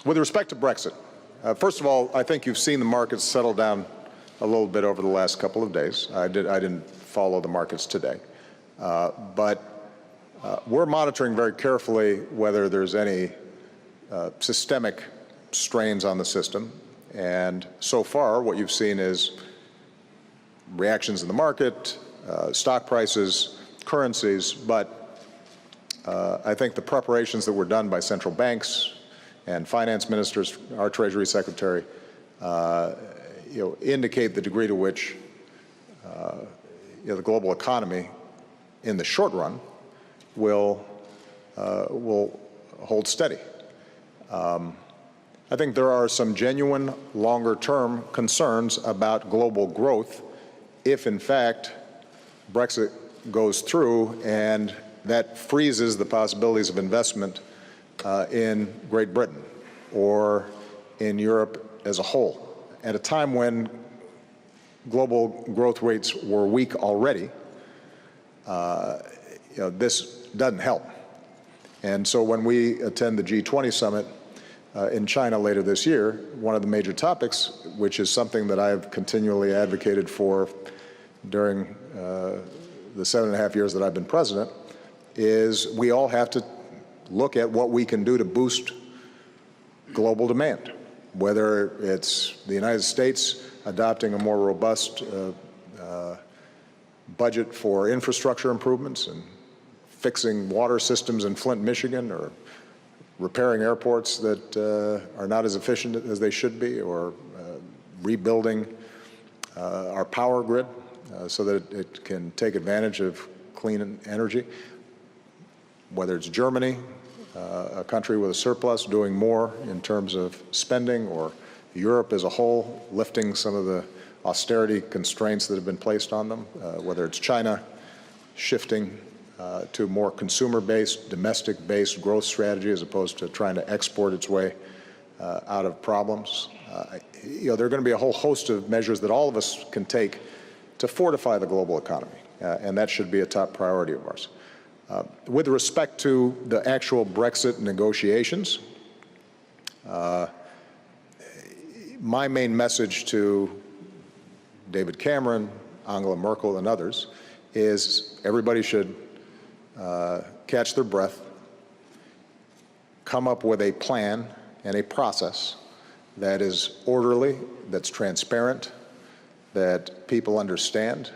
With respect to Brexit, first of all, I think you've seen the markets settle down a little bit over the last couple of days. I didn't follow the markets today. But we're monitoring very carefully whether there's any systemic strains on the system. And so far, what you've seen is reactions in the market, stock prices, currencies, but I think the preparations that were done by central banks and finance ministers, our Treasury Secretary, indicate the degree to which the global economy, in the short run, will hold steady. I think there are some genuine longer-term concerns about global growth if, in fact, Brexit goes through and that freezes the possibilities of investment in Great Britain or in Europe as a whole. At a time when global growth rates were weak already, this doesn't help. And so when we attend the G20 summit in China later this year, one of the major topics, which is something that I've continually advocated for during the 7.5 years that I've been president, is we all have to look at what we can do to boost global demand, whether it's the United States adopting a more robust budget for infrastructure improvements and fixing water systems in Flint, Michigan, or repairing airports that are not as efficient as they should be, or rebuilding our power grid so that it can take advantage of clean energy. Whether it's Germany, a country with a surplus, doing more in terms of spending, or Europe as a whole, lifting some of the austerity constraints that have been placed on them, whether it's China shifting to more consumer-based, domestic-based growth strategy as opposed to trying to export its way out of problems. There are going to be a whole host of measures that all of us can take to fortify the global economy, and that should be a top priority of ours. With respect to the actual Brexit negotiations, my main message to David Cameron, Angela Merkel, and others is everybody should catch their breath, come up with a plan and a process that is orderly, that's transparent, that people understand,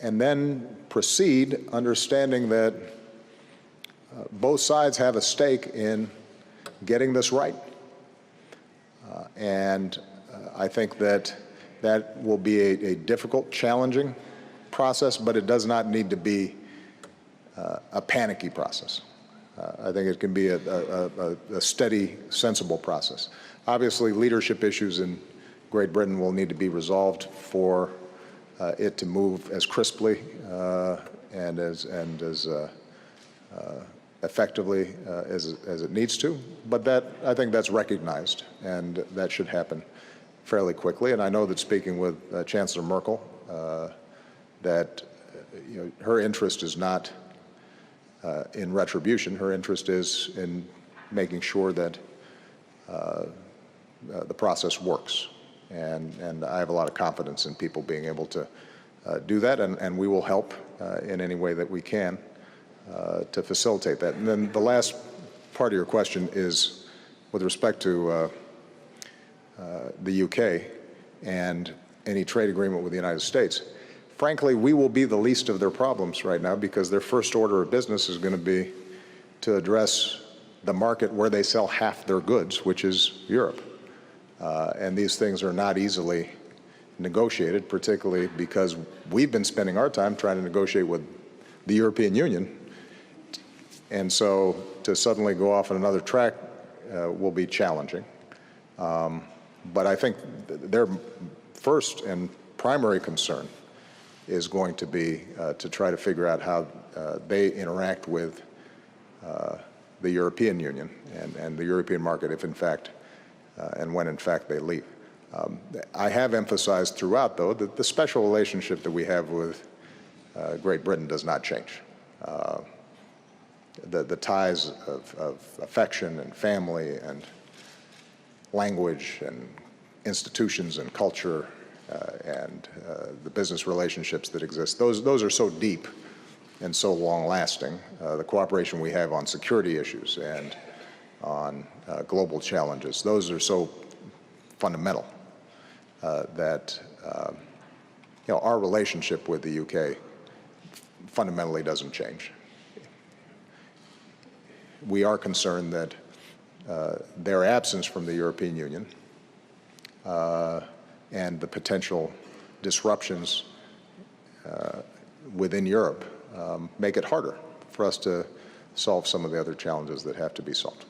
and then proceed understanding that both sides have a stake in getting this right. I think that will be a difficult, challenging process, but it does not need to be a panicky process. I think it can be a steady, sensible process. Obviously, leadership issues in Great Britain will need to be resolved for it to move as crisply and as effectively as it needs to. But I think that's recognized, and that should happen fairly quickly. And I know that speaking with Chancellor Merkel, that her interest is not in retribution. Her interest is in making sure that the process works. And I have a lot of confidence in people being able to do that, and we will help in any way that we can to facilitate that. And then the last part of your question is with respect to the UK and any trade agreement with the United States. Frankly, we will be the least of their problems right now because their first order of business is going to be to address the market where they sell half their goods, which is Europe. And these things are not easily negotiated, particularly because we've been spending our time trying to negotiate with the European Union. And so to suddenly go off on another track will be challenging. But I think their first and primary concern is going to be to try to figure out how they interact with the European Union and the European market if in fact and when in fact they leave. I have emphasized throughout, though, that the special relationship that we have with Great Britain does not change. the ties of affection and family and language and institutions and culture and the business relationships that exist. Those are so deep and so long-lasting. The cooperation we have on security issues and on global challenges, those are so fundamental that our relationship with the UK fundamentally doesn't change. We are concerned that their absence from the European Union and the potential disruptions within Europe make it harder for us to solve some of the other challenges that have to be solved.